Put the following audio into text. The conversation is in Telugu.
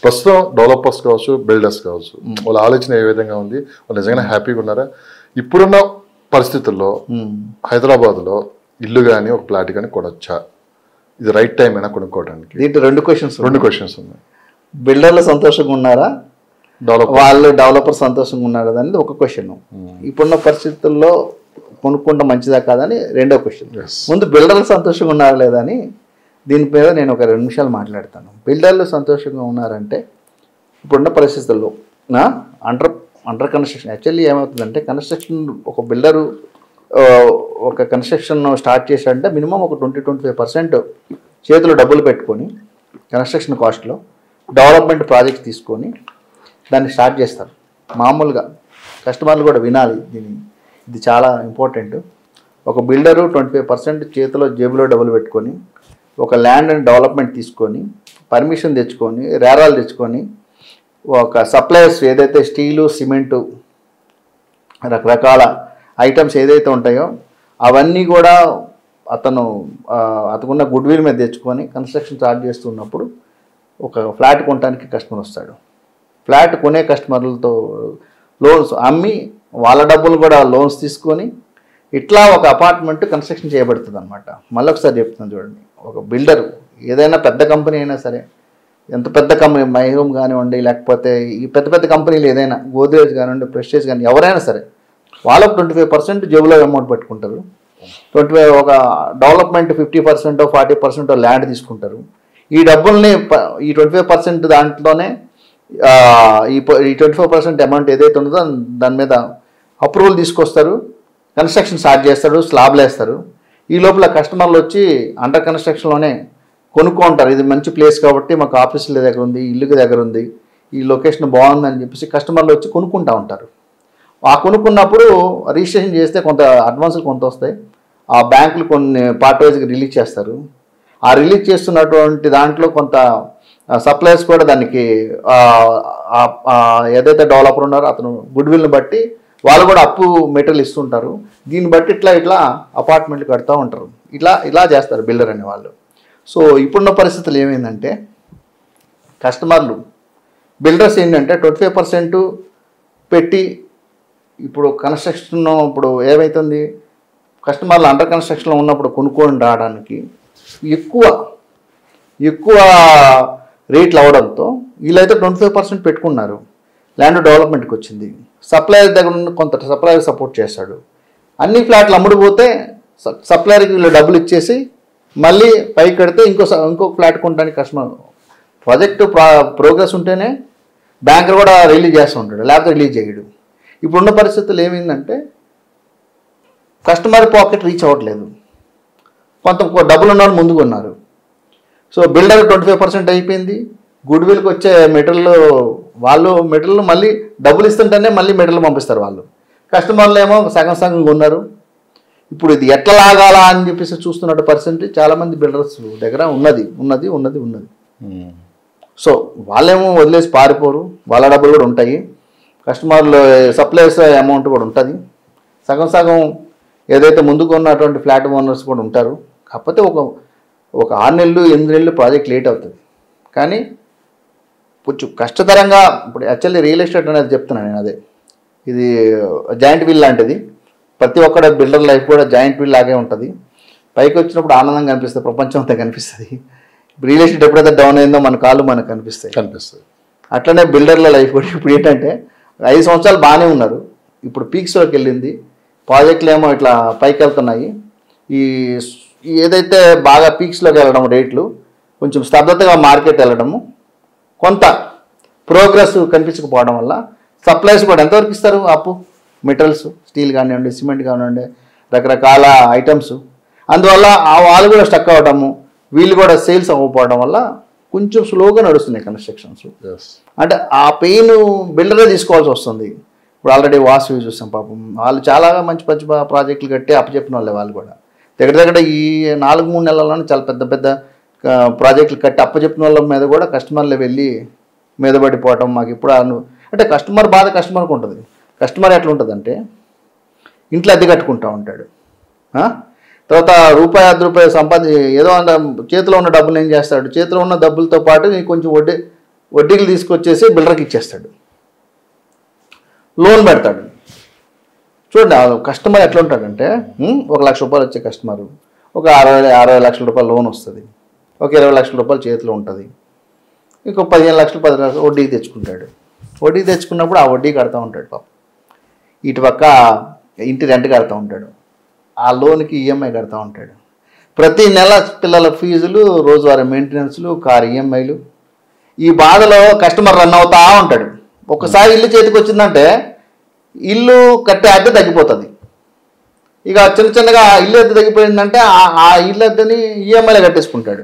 ప్రస్తుతం డెవలపర్స్ కావచ్చు, బిల్డర్స్ కావచ్చు, వాళ్ళ ఆలోచన ఏ విధంగా ఉంది, వాళ్ళు నిజంగా హ్యాపీగా ఉన్నారా? ఇప్పుడున్న పరిస్థితుల్లో హైదరాబాద్లో ఇల్లు కానీ ఒక ప్లాట్ కానీ కొనొచ్చా? ఇది రైట్ టైం అయినా కొనుక్కోవడానికి? దీంట్లో రెండు క్వశ్చన్స్ ఉన్నాయి. బిల్డర్లు సంతోషంగా ఉన్నారా, వాళ్ళు డెవలపర్ సంతోషంగా ఉన్నారా అనేది ఒక క్వశ్చన్. ఇప్పుడున్న పరిస్థితుల్లో కొనుక్కుంటే మంచిదా కాదని రెండో క్వశ్చన్. ముందు బిల్డర్లు సంతోషంగా ఉన్నారా లేదా అని దీని మీద నేను ఒక 2 నిమిషాలు మాట్లాడతాను. బిల్డర్లు సంతోషంగా ఉన్నారంటే ఇప్పుడున్న పరిస్థితుల్లో అండర్ కన్స్ట్రక్షన్ యాక్చువల్లీ ఏమవుతుందంటే, కన్స్ట్రక్షన్ ఒక బిల్డరు ఒక కన్స్ట్రక్షన్ స్టార్ట్ చేశారంటే మినిమం ఒక 20-25% చేతిలో డబ్బులు పెట్టుకొని కన్స్ట్రక్షన్ కాస్ట్లో డెవలప్మెంట్ ప్రాజెక్ట్ తీసుకొని దాన్ని స్టార్ట్ చేస్తారు. మామూలుగా కస్టమర్లు కూడా వినాలి ఇది చాలా ఇంపార్టెంట్. ఒక బిల్డరు 25% చేతిలో జేబులో డబ్బులు పెట్టుకొని ఒక ల్యాండ్ అండ్ డెవలప్మెంట్ తీసుకొని పర్మిషన్ తెచ్చుకొని రేరాలు తెచ్చుకొని ఒక సప్లయర్స్ ఏదైతే స్టీలు, సిమెంటు, రకరకాల ఐటమ్స్ ఏదైతే ఉంటాయో అవన్నీ కూడా అతనుకున్న గుడ్ విల్ మీద తెచ్చుకొని కన్స్ట్రక్షన్ స్టార్ట్ చేస్తున్నప్పుడు ఒక ఫ్లాట్ కొనడానికి కస్టమర్ వస్తాడు. ఫ్లాట్ కొనే కస్టమర్లతో లోన్స్ అమ్మి వాళ్ళ డబ్బులు కూడా లోన్స్ తీసుకొని ఇట్లా ఒక అపార్ట్మెంట్ కన్స్ట్రక్షన్ చేయబడుతుంది అనమాట. మళ్ళీ ఒకసారి చెప్తున్నాను చూడండి, ఒక బిల్డరు ఏదైనా పెద్ద కంపెనీ అయినా సరే, ఎంత పెద్ద కంపెనీ మై హోమ్ కానివ్వండి, లేకపోతే ఈ పెద్ద పెద్ద కంపెనీలు ఏదైనా గోద్రేజ్ కానివ్వండి, ప్రెస్టేజ్ కానీ ఎవరైనా సరే వాళ్ళకు 25% జేబులో అమౌంట్ పెట్టుకుంటారు. ఒక డెవలప్మెంట్ 50% 40% ల్యాండ్ తీసుకుంటారు. ఈ డబ్బుల్ని ఈ 25% దాంట్లోనే ఈ 25% అమౌంట్ ఏదైతే ఉందో దాని మీద అప్రూవల్ తీసుకొస్తారు, కన్స్ట్రక్షన్ స్టార్ట్ చేస్తారు, స్లాబ్లు వేస్తారు. ఈ లోపల కస్టమర్లు వచ్చి అండర్ కన్స్ట్రక్షన్లోనే కొనుక్కుంటారు. ఇది మంచి ప్లేస్ కాబట్టి మాకు ఆఫీసుల దగ్గర ఉంది, ఇల్లుకి దగ్గర ఉంది, ఈ లొకేషన్ బాగుందని చెప్పేసి కస్టమర్లు వచ్చి కొనుక్కుంటూ ఉంటారు. ఆ కొనుక్కున్నప్పుడు రిజిస్ట్రేషన్ చేస్తే కొంత అడ్వాన్సులు కొంత వస్తాయి. ఆ బ్యాంకులు కొన్ని పార్ట్ వైజ్గా రిలీజ్ చేస్తారు. ఆ రిలీజ్ చేస్తున్నటువంటి దాంట్లో కొంత సప్లయర్స్ కూడా దానికి ఏదైతే డెవలపర్ ఉన్నారో అతను గుడ్ విల్ని బట్టి వాళ్ళు కూడా అప్పు మెటీరియల్ ఇస్తుంటారు. దీన్ని బట్టి ఇట్లా అపార్ట్మెంట్లు కడుతూ ఉంటారు. ఇలా చేస్తారు బిల్డర్ అనే వాళ్ళు. సో ఇప్పుడున్న పరిస్థితులు ఏమైందంటే, కస్టమర్లు బిల్డర్స్ ఏంటంటే 25% పెట్టి ఇప్పుడు కన్స్ట్రక్షన్ ఇప్పుడు ఏమవుతుంది, కస్టమర్లు అండర్ కన్స్ట్రక్షన్లో ఉన్నప్పుడు కొనుక్కొని రావడానికి ఎక్కువ రేట్లు అవడంతో వీళ్ళైతే 25% పెట్టుకున్నారు. ల్యాండ్ డెవలప్మెంట్కి వచ్చింది. సప్లయర్ దగ్గర ఉన్న కొంత సప్లయర్ సపోర్ట్ చేస్తాడు. అన్ని ఫ్లాట్లు అమ్ముడుపోతే సప్లయర్కి వీళ్ళు డబ్బులు ఇచ్చేసి మళ్ళీ పైకి కడితే ఇంకో ఫ్లాట్ కొనడానికి కస్టమర్ ప్రాజెక్టు ప్రోగ్రెస్ ఉంటేనే బ్యాంకర్ కూడా రిలీజ్ చేస్తూ ఉంటాడు, లేకపోతే రిలీజ్ చేయడు. ఇప్పుడున్న పరిస్థితులు ఏమైందంటే కస్టమర్ పాకెట్ రీచ్ అవ్వట్లేదు. కొంత డబ్బులు ఉన్న వాళ్ళు ముందుకు ఉన్నారు. సో బిల్డర్ 25% అయిపోయింది. గుడ్ విల్కి వచ్చే మెటీరియల్ మళ్ళీ డబ్బులు ఇస్తుంటేనే మళ్ళీ మెటీరియల్ పంపిస్తారు వాళ్ళు. కస్టమర్లు ఏమో సగం ఉన్నారు. ఇప్పుడు ఇది ఎట్లా లాగాలా అని చెప్పేసి చూస్తున్నట్టు పరిస్థితి చాలామంది బిల్డర్స్ దగ్గర ఉన్నది. సో వాళ్ళేమో వదిలేసి పారిపోరు, వాళ్ళ డబ్బులు కూడా ఉంటాయి. కస్టమర్లు సప్లయర్స్ అమౌంట్ కూడా ఉంటుంది. సగం ఏదైతే ముందుకు ఉన్నటువంటి ఫ్లాట్ ఓనర్స్ కూడా ఉంటారు. కాకపోతే ఒక 6 నెలలు 8 నెలలు ప్రాజెక్ట్ లేట్ అవుతుంది. కానీ కొంచెం కష్టతరంగా ఇప్పుడు యాక్చువల్లీ రియల్ ఎస్టేట్ అనేది చెప్తున్నాను నేను. ఇది జాయింట్ వీల్ లాంటిది. ప్రతి ఒక్కడ బిల్డర్ లైఫ్ కూడా జాయింట్ వీల్ లాగే ఉంటుంది. పైకి వచ్చినప్పుడు ఆనందంగా కనిపిస్తుంది, ప్రపంచం అంతా కనిపిస్తుంది. రియల్ ఎస్టేట్ ఎప్పుడైతే డౌన్ అయిందో మన కాళ్ళు మనకు కనిపిస్తాయి. అట్లనే బిల్డర్ల లైఫ్ కూడా ఇప్పుడు ఏంటంటే 5 సంవత్సరాలు బాగానే ఉన్నారు, ఇప్పుడు పీక్స్లోకి వెళ్ళింది. ప్రాజెక్టులు ఏమో ఇట్లా పైకి వెళ్తున్నాయి. ఈ ఏదైతే బాగా పీక్స్లోకి వెళ్ళడం రేట్లు, కొంచెం స్తబ్దతగా మార్కెట్ వెళ్ళడము, కొంత ప్రోగ్రెస్ కనిపించకపోవడం వల్ల సప్లైస్ కూడా ఎంతవరకు ఇస్తారు అప్పు, మెటీరియల్స్ స్టీల్ కానివ్వండి, సిమెంట్ కానివ్వండి, రకరకాల ఐటమ్స్. అందువల్ల వాళ్ళు కూడా స్టక్ అవ్వడము, వీళ్ళు కూడా సేల్స్ అవ్వకపోవడం వల్ల కొంచెం స్లోగా నడుస్తున్నాయి కన్స్ట్రక్షన్స్. అంటే ఆ పెయిన్ బిల్డరే తీసుకోవాల్సి వస్తుంది. ఇప్పుడు ఆల్రెడీ వాసు చూసాం పాపం, వాళ్ళు చాలా మంచి ప్రాజెక్టులు కట్టి అప్పచెప్పిన వాళ్ళే. వాళ్ళు కూడా దగ్గర ఈ 4-3 నెలల్లోనే చాలా పెద్ద ప్రాజెక్టులు కట్టి అప్పచెప్పిన వాళ్ళ మీద కూడా కస్టమర్లు వెళ్ళి మీద పడిపోవటం. మాకు ఇప్పుడు అంటే కస్టమర్ బాధ కస్టమర్కి ఉంటుంది. కస్టమర్ ఎట్లా ఉంటుందంటే ఇంట్లో అద్దె కట్టుకుంటూ ఉంటాడు. తర్వాత రూపాయి 10 రూపాయలు ఏదో చేతిలో ఉన్న డబ్బులు ఏం చేస్తాడు, చేతిలో ఉన్న డబ్బులతో పాటు కొంచెం వడ్డీలు తీసుకొచ్చేసి బిల్డర్కి ఇచ్చేస్తాడు, లోన్ పెడతాడు. చూడండి కస్టమర్ ఎట్లా ఉంటాడంటే 1 లక్ష రూపాయలు వచ్చే కస్టమరు ఒక 60 లక్షల రూపాయలు లోన్ వస్తుంది, ఒక 20 లక్షల రూపాయలు చేతిలో ఉంటుంది, ఇంకో 15 లక్షలు 10 లక్షలు వడ్డీకి తెచ్చుకుంటాడు. వడ్డీకి తెచ్చుకున్నప్పుడు ఆ వడ్డీ కడతా ఉంటాడు పాపం, ఇటు పక్క ఇంటి రెంట్ కడతా ఉంటాడు, ఆ లోన్కి ఈఎంఐ కడతా ఉంటాడు, ప్రతి నెల పిల్లల ఫీజులు, రోజువారీ మెయింటెనెన్స్లు, కారు ఈఎంఐలు. ఈ బాధలో కస్టమర్ రన్ అవుతా ఉంటాడు. ఒకసారి ఇల్లు చేతికి వచ్చిందంటే ఇల్లు కట్టే అద్దె తగ్గిపోతుంది. ఇక చిన్నగా ఇల్లు అద్దె తగ్గిపోయిందంటే ఆ ఇల్లు అద్దెని ఈఎంఐలో కట్టేసుకుంటాడు.